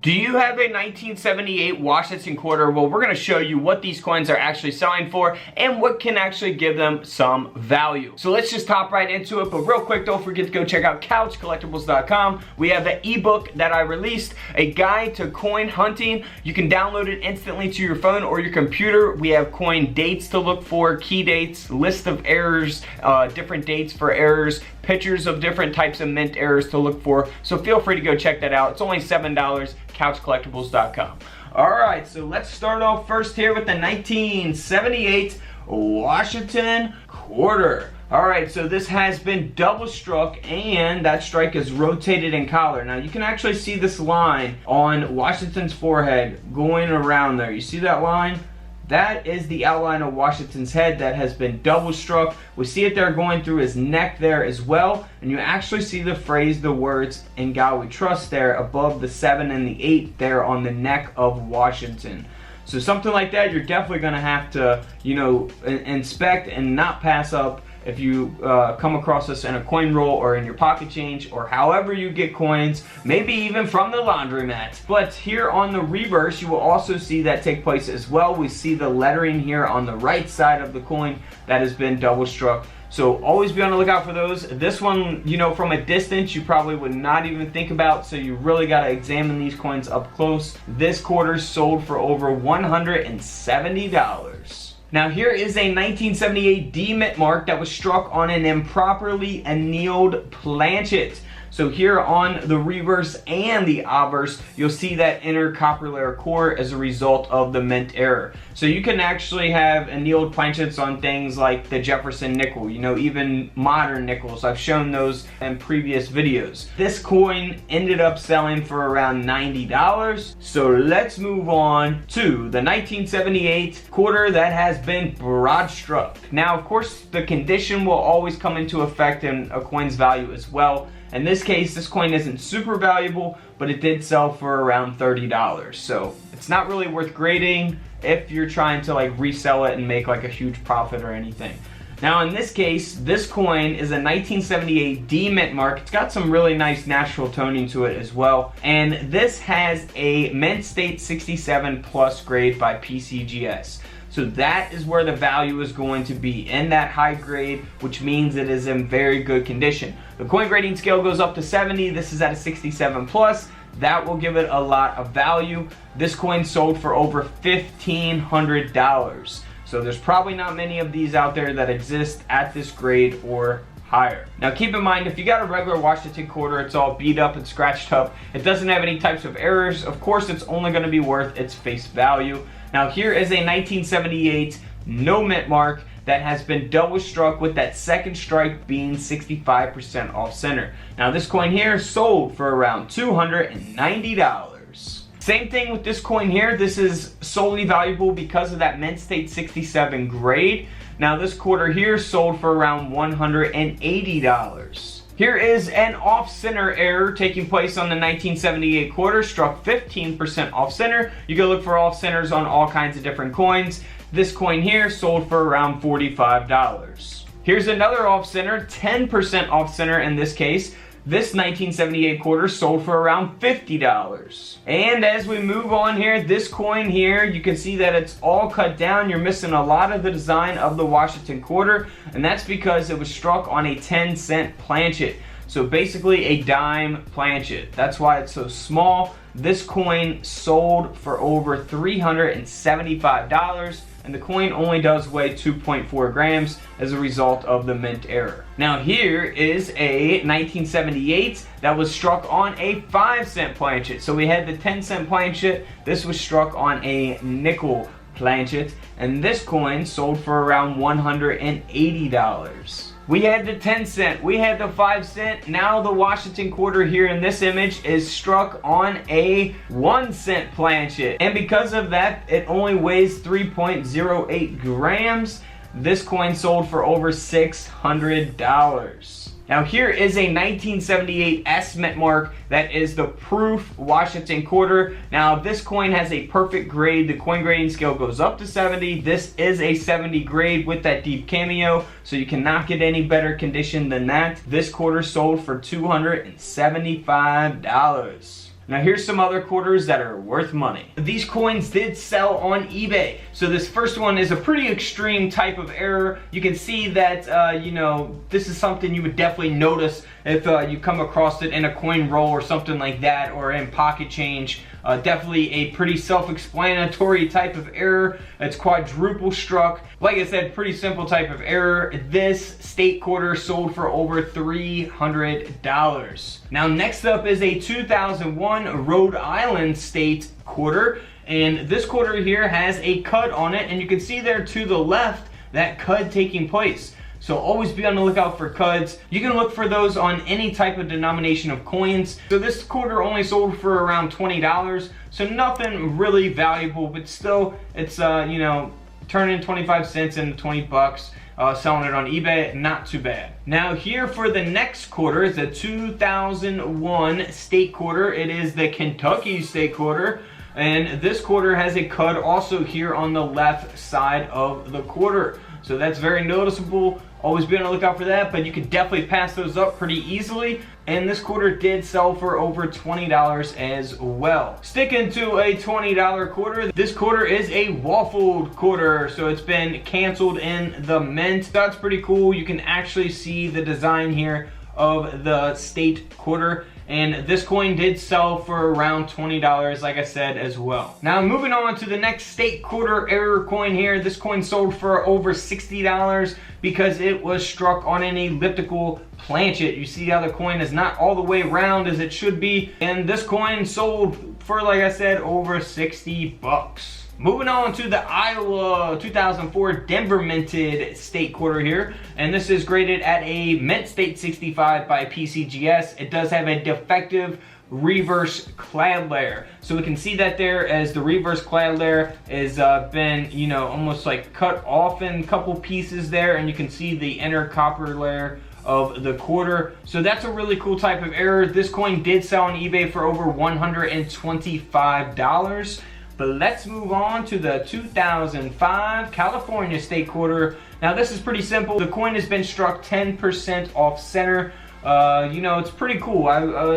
Do you have a 1978 Washington quarter? Well, we're going to show you what these coins are actually selling for and what can actually give them some value. So let's just hop right into it. But real quick, don't forget to go check out Collectibles.com. We have the ebook that I released, a guide to coin hunting. You can download it instantly to your phone or your computer. We have coin dates to look for, key dates, list of errors, different dates for errors, pictures of different types of mint errors to look for. So feel free to go check that out. It's only $7, couchcollectibles.com. Alright, so let's start off first here with the 1978 Washington quarter. Alright, so this has been double struck and that strike is rotated in collar. Now you can actually see this line on Washington's forehead going around there. You see that line? That is the outline of Washington's head that has been double struck. We see it there going through his neck there as well. And you actually see the phrase, the words, "In God We Trust" there above the 7 and the 8 there on the neck of Washington. So something like that you're definitely going to have to, you know, inspect and not pass up if you come across this in a coin roll or in your pocket change or however you get coins, maybe even from the laundromat. But here on the reverse, you will also see that take place as well. We see the lettering here on the right side of the coin that has been double struck. So always be on the lookout for those. This one, you know, from a distance, you probably would not even think about, so you really got to examine these coins up close. This quarter sold for over $170. Now here is a 1978 D mint mark that was struck on an improperly annealed planchet. So here on the reverse and the obverse, you'll see that inner copper layer core as a result of the mint error. So you can actually have annealed planchets on things like the Jefferson nickel, you know, even modern nickels. I've shown those in previous videos. This coin ended up selling for around $90. So let's move on to the 1978 quarter that has been broad struck. Now, of course, the condition will always come into effect in a coin's value as well. In this case, this coin isn't super valuable, but it did sell for around $30. So it's not really worth grading if you're trying to like resell it and make like a huge profit or anything. Now in this case, this coin is a 1978 D mint mark. It's got some really nice natural toning to it as well. And this has a mint state 67 plus grade by PCGS. So that is where the value is going to be, in that high grade, which means it is in very good condition. The coin grading scale goes up to 70. This is at a 67 plus. That will give it a lot of value. This coin sold for over $1,500. So there's probably not many of these out there that exist at this grade or higher. Now keep in mind, if you got a regular Washington quarter, it's all beat up and scratched up, it doesn't have any types of errors, of course it's only going to be worth its face value. Now here is a 1978 no mint mark that has been double struck with that second strike being 65% off center. Now this coin here sold for around $290. Same thing with this coin here. This is solely valuable because of that mint state 67 grade. Now this quarter here sold for around $180. Here is an off-center error taking place on the 1978 quarter, struck 15% off-center. You can look for off-centers on all kinds of different coins. This coin here sold for around $45. Here's another off-center, 10% off-center in this case. This 1978 quarter sold for around $50. And as we move on here, this coin here, you can see that it's all cut down. You're missing a lot of the design of the Washington quarter, and that's because it was struck on a 10-cent planchet. So basically a dime planchet. That's why it's so small. This coin sold for over $375. And the coin only does weigh 2.4 grams as a result of the mint error. Now here is a 1978 that was struck on a 5-cent planchet. So we had the 10-cent planchet, this was struck on a nickel planchet, and this coin sold for around $180. We had the 10-cent, we had the 5-cent, now the Washington quarter here in this image is struck on a 1-cent planchet. And because of that, it only weighs 3.08 grams. This coin sold for over $600. Now here is a 1978 S mint mark that is the proof Washington quarter. Now this coin has a perfect grade. The coin grading scale goes up to 70. This is a 70 grade with that deep cameo, so you cannot get any better condition than that. This quarter sold for $275. Now here's some other quarters that are worth money. These coins did sell on eBay. So this first one is a pretty extreme type of error. You can see that, you know, this is something you would definitely notice if you come across it in a coin roll or something like that, or in pocket change. Definitely a pretty self-explanatory type of error. It's quadruple struck. Like I said, pretty simple type of error. This state quarter sold for over $300. Now next up is a 2001 Rhode Island state quarter. And this quarter here has a cut on it, and you can see there to the left that cut taking place. So always be on the lookout for cuds. You can look for those on any type of denomination of coins. So this quarter only sold for around $20, so nothing really valuable, but still it's you know, turning 25 cents into 20 bucks. Selling it on eBay, not too bad. Now here for the next quarter is a 2001 state quarter. It is the Kentucky state quarter. And this quarter has a cut also here on the left side of the quarter. So that's very noticeable. Always be on the lookout for that, but you can definitely pass those up pretty easily. And this quarter did sell for over $20 as well. Sticking to a $20 quarter, this quarter is a waffled quarter. So it's been canceled in the mint. That's pretty cool. You can actually see the design here of the state quarter. And this coin did sell for around $20, like I said, as well. Now moving on to the next state quarter error coin here. This coin sold for over $60 because it was struck on an elliptical planchet. You see how the coin is not all the way round as it should be. And this coin sold for, like I said, over 60 bucks. Moving on to the Iowa 2004 Denver minted state quarter here, and this is graded at a mint state 65 by PCGS. It does have a defective reverse clad layer, so we can see that there as the reverse clad layer has been, you know, almost like cut off in a couple pieces there, and you can see the inner copper layer of the quarter. So that's a really cool type of error. This coin did sell on eBay for over $125. But let's move on to the 2005 California state quarter. Now this is pretty simple. The coin has been struck 10% off center. You know, it's pretty cool.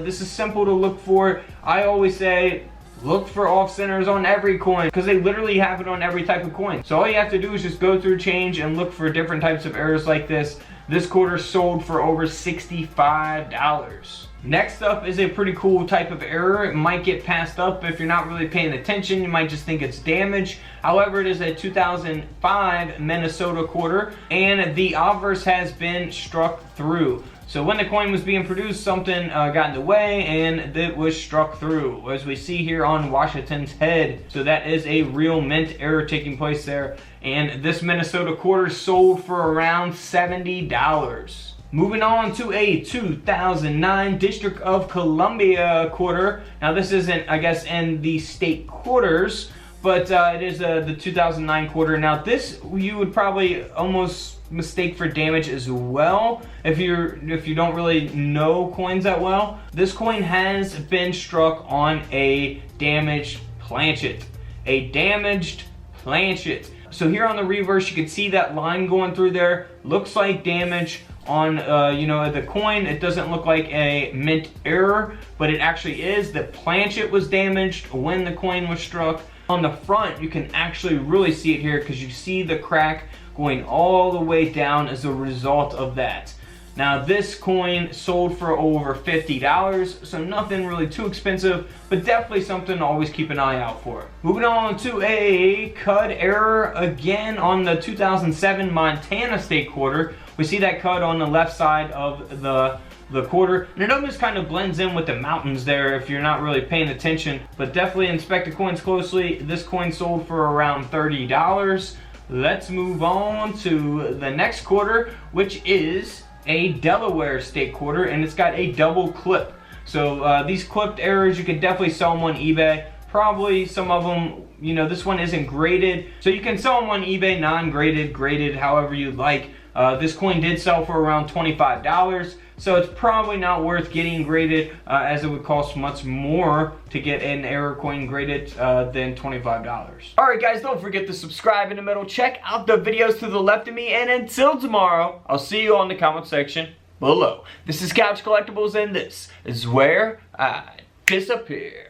This is simple to look for. I always say, look for off centers on every coin because they literally have it on every type of coin. So all you have to do is just go through change and look for different types of errors like this. This quarter sold for over $65. Next up is a pretty cool type of error. It might get passed up if you're not really paying attention. You might just think it's damage. However, it is a 2005 Minnesota quarter, and the obverse has been struck through. So when the coin was being produced, something got in the way and it was struck through, as we see here on Washington's head. So that is a real mint error taking place there. And this Minnesota quarter sold for around $70. Moving on to a 2009 District of Columbia quarter. Now this isn't, I guess, in the state quarters, but it is the 2009 quarter. Now this you would probably almost mistake for damage as well if you don't really know coins that well. This coin has been struck on a damaged planchet. A damaged planchet. So here on the reverse, you can see that line going through there. Looks like damage. On you know, the coin, it doesn't look like a mint error, but it actually is. The planchet was damaged when the coin was struck. On the front, you can actually really see it here because you see the crack going all the way down as a result of that. Now this coin sold for over $50, so nothing really too expensive, but definitely something to always keep an eye out for. Moving on to a cud error again on the 2007 Montana state quarter. We see that cut on the left side of the quarter, and it almost kind of blends in with the mountains there if you're not really paying attention, but definitely inspect the coins closely. This coin sold for around $30. Let's move on to the next quarter, which is a Delaware state quarter, and it's got a double clip. So these clipped errors, you can definitely sell them on eBay. Probably some of them, you know, this one isn't graded, so you can sell them on eBay, non-graded, graded, however you'd like. This coin did sell for around $25, so it's probably not worth getting graded as it would cost much more to get an error coin graded than $25. Alright guys, don't forget to subscribe in the middle. Check out the videos to the left of me, and until tomorrow, I'll see you on the comment section below. This is Couch Collectibles, and this is where I disappear.